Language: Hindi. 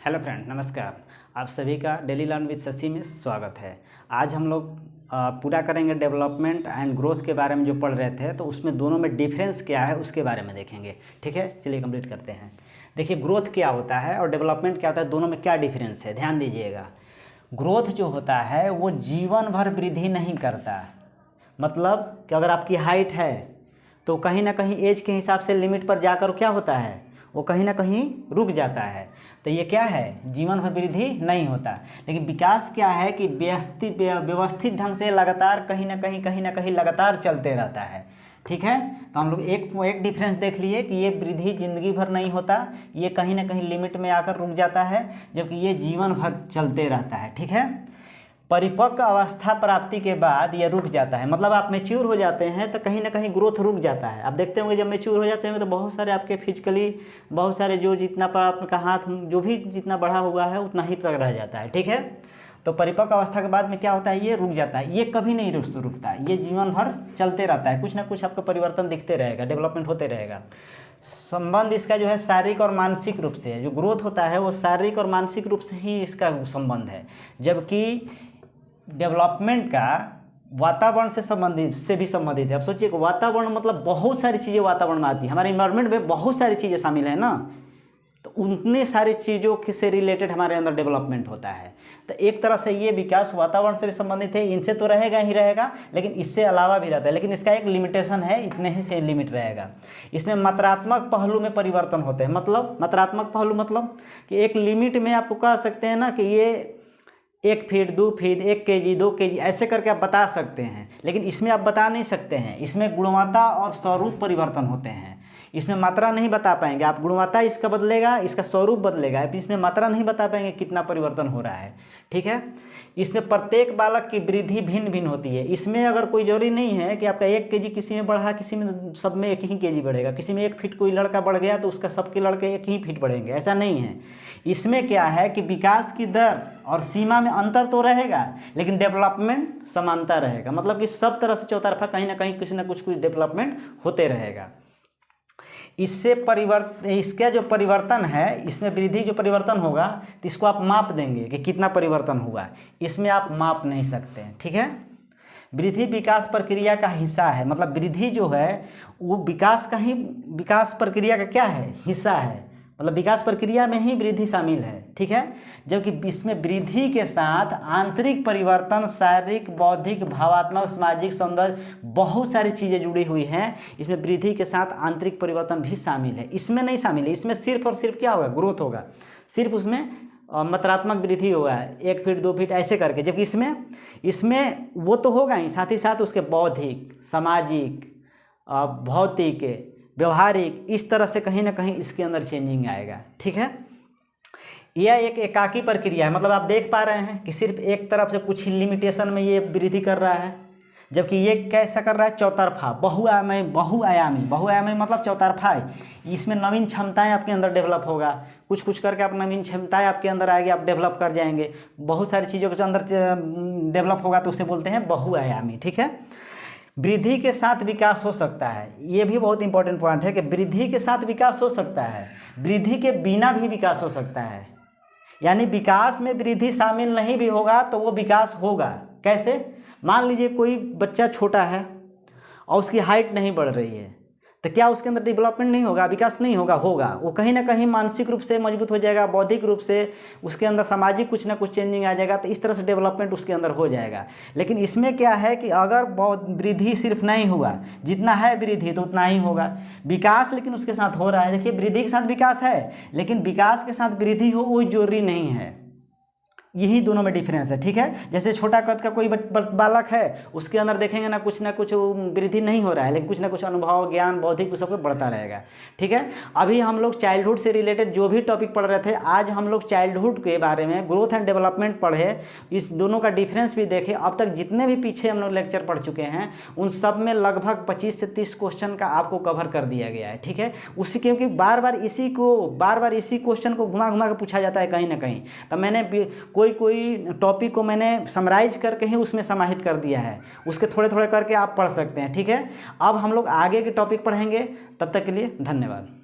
हेलो फ्रेंड, नमस्कार। आप सभी का डेली लर्न विद शशि में स्वागत है। आज हम लोग पूरा करेंगे डेवलपमेंट एंड ग्रोथ के बारे में जो पढ़ रहे थे, तो उसमें दोनों में डिफरेंस क्या है उसके बारे में देखेंगे। ठीक है, चलिए कंप्लीट करते हैं। देखिए, ग्रोथ क्या होता है और डेवलपमेंट क्या होता है, दोनों में क्या डिफरेंस है, ध्यान दीजिएगा। ग्रोथ जो होता है वो जीवन भर वृद्धि नहीं करता। मतलब कि अगर आपकी हाइट है तो कहीं ना कहीं एज के हिसाब से लिमिट पर जाकर क्या होता है, वो कहीं ना कहीं रुक जाता है। तो ये क्या है, जीवन भर वृद्धि नहीं होता। लेकिन विकास क्या है कि व्यवस्थित ढंग से लगातार कहीं ना कहीं लगातार चलते रहता है। ठीक है, तो हम लोग एक डिफरेंस देख लिए कि ये वृद्धि जिंदगी भर नहीं होता, ये कहीं ना कहीं लिमिट में आकर रुक जाता है, जबकि ये जीवन भर चलते रहता है। ठीक है, परिपक्व अवस्था प्राप्ति के बाद ये रुक जाता है। मतलब आप मैच्योर हो जाते हैं तो कहीं ना कहीं ग्रोथ रुक जाता है। आप देखते होंगे जब मैच्योर हो जाते होंगे तो बहुत सारे आपके फिजिकली बहुत सारे जो जितना पर आपका हाथ जो भी जितना बढ़ा हुआ है उतना ही तक रह जाता है। ठीक है, तो परिपक्व अवस्था के बाद में क्या होता है, ये रुक जाता है। ये कभी नहीं रुकता, ये जीवन भर चलते रहता है। कुछ ना कुछ आपका परिवर्तन दिखते रहेगा, डेवलपमेंट होते रहेगा। संबंध इसका जो है शारीरिक और मानसिक रूप से, जो ग्रोथ होता है वो शारीरिक और मानसिक रूप से ही इसका संबंध है, जबकि डेवलपमेंट का वातावरण से भी संबंधित है। अब सोचिए कि वातावरण मतलब बहुत सारी चीज़ें वातावरण में आती है, हमारे इन्वायरमेंट में बहुत सारी चीज़ें शामिल है ना, तो उतने सारी चीज़ों से रिलेटेड हमारे अंदर डेवलपमेंट होता है। तो एक तरह से ये विकास वातावरण से भी संबंधित है, इनसे तो रहेगा ही रहेगा, लेकिन इससे अलावा भी रहता है। लेकिन इसका एक लिमिटेशन है, इतने ही से लिमिट रहेगा। इसमें मात्रात्मक पहलू में परिवर्तन होते हैं। मतलब मात्रात्मक पहलू मतलब कि एक लिमिट में आपको कह सकते हैं ना कि ये 1 फीट 2 फीट 1 केजी 2 केजी ऐसे करके आप बता सकते हैं, लेकिन इसमें आप बता नहीं सकते हैं। इसमें गुणवत्ता और स्वरूप परिवर्तन होते हैं। इसमें मात्रा नहीं बता पाएंगे आप, गुणवत्ता इसका बदलेगा, इसका स्वरूप बदलेगा। इसमें मात्रा नहीं बता पाएंगे कितना परिवर्तन हो रहा है। ठीक है, इसमें प्रत्येक बालक की वृद्धि भिन्न भिन्न होती है। इसमें अगर कोई जरूरी नहीं है कि आपका 1 केजी किसी में बढ़ा, किसी में सब में 1 ही केजी बढ़ेगा। किसी में 1 फीट कोई लड़का बढ़ गया तो उसका सबके लड़के 1 ही फीट बढ़ेंगे, ऐसा नहीं है। इसमें क्या है कि विकास की दर और सीमा में अंतर तो रहेगा, लेकिन डेवलपमेंट समानता रहेगा। मतलब कि सब तरह से चौतरफा कहीं ना कहीं कुछ ना कुछ डेवलपमेंट होते रहेगा। इससे इसका जो परिवर्तन है, इसमें वृद्धि जो परिवर्तन होगा तो इसको आप माप देंगे कि कितना परिवर्तन हुआ। इसमें आप माप नहीं सकते हैं। ठीक है, वृद्धि विकास प्रक्रिया का हिस्सा है। मतलब वृद्धि जो है वो विकास प्रक्रिया का क्या है, हिस्सा है। मतलब विकास प्रक्रिया में ही वृद्धि शामिल है। ठीक है, जबकि इसमें वृद्धि के साथ आंतरिक परिवर्तन, शारीरिक, बौद्धिक, भावात्मक, सामाजिक, सौंदर्य बहुत सारी चीज़ें जुड़ी हुई हैं। इसमें वृद्धि के साथ आंतरिक परिवर्तन भी शामिल है। इसमें नहीं शामिल है। इसमें सिर्फ और सिर्फ क्या होगा, ग्रोथ होगा। सिर्फ उसमें मात्रात्मक वृद्धि होगा 1 फीट 2 फीट ऐसे करके, जबकि इसमें वो तो होगा ही, साथ ही साथ उसके बौद्धिक, सामाजिक, भौतिक, व्यवहारिक, इस तरह से कहीं ना कहीं इसके अंदर चेंजिंग आएगा। ठीक है, यह एक एकाकी प्रक्रिया है। मतलब आप देख पा रहे हैं कि सिर्फ एक तरफ से कुछ ही लिमिटेशन में ये वृद्धि कर रहा है, जबकि ये कैसा कर रहा है, चौतरफा, बहुआयामी मतलब चौतरफा है। इसमें नवीन क्षमताएं आपके अंदर डेवलप होगा, कुछ कुछ करके आप नवीन क्षमताएं आपके अंदर आएगी, आप डेवलप कर जाएंगे। बहुत सारी चीज़ों के अंदर डेवलप होगा तो उसे बोलते हैं बहुआयामी। ठीक है, वृद्धि के साथ विकास हो सकता है। ये भी बहुत इंपॉर्टेंट पॉइंट है कि वृद्धि के साथ विकास हो सकता है, वृद्धि के बिना भी विकास हो सकता है। यानी विकास में वृद्धि शामिल नहीं भी होगा तो वो विकास होगा। कैसे, मान लीजिए कोई बच्चा छोटा है और उसकी हाइट नहीं बढ़ रही है, तो क्या उसके अंदर डेवलपमेंट नहीं होगा, विकास नहीं होगा? होगा। वो कहीं ना कहीं मानसिक रूप से मजबूत हो जाएगा, बौद्धिक रूप से उसके अंदर सामाजिक कुछ ना कुछ चेंजिंग आ जाएगा, तो इस तरह से डेवलपमेंट उसके अंदर हो जाएगा। लेकिन इसमें क्या है कि अगर वृद्धि सिर्फ नहीं हुआ, जितना है वृद्धि तो उतना ही होगा। विकास लेकिन उसके साथ हो रहा है। देखिए, वृद्धि के साथ विकास है, लेकिन विकास के साथ वृद्धि हो वो जरूरी नहीं है। यही दोनों में डिफरेंस है। ठीक है, जैसे छोटा कद का कोई बालक है, उसके अंदर देखेंगे ना कुछ वृद्धि नहीं हो रहा है, लेकिन कुछ ना कुछ अनुभव, ज्ञान, बौद्धिक सब कुछ बढ़ता रहेगा। ठीक है, अभी हम लोग चाइल्डहुड से रिलेटेड जो भी टॉपिक पढ़ रहे थे, आज हम लोग चाइल्डहुड के बारे में ग्रोथ एंड डेवलपमेंट पढ़े, इस दोनों का डिफरेंस भी देखे। अब तक जितने भी पीछे हम लोग लेक्चर पढ़ चुके हैं उन सब में लगभग 25 से 30 क्वेश्चन का आपको कवर कर दिया गया है। ठीक है, उसी क्योंकि बार बार इसी क्वेश्चन को घुमा घुमा के पूछा जाता है कहीं ना कहीं, तो मैंने कोई टॉपिक को मैंने समराइज करके ही उसमें समाहित कर दिया है। उसके थोड़े थोड़े करके आप पढ़ सकते हैं। ठीक है, अब हम लोग आगे के टॉपिक पढ़ेंगे। तब तक के लिए धन्यवाद।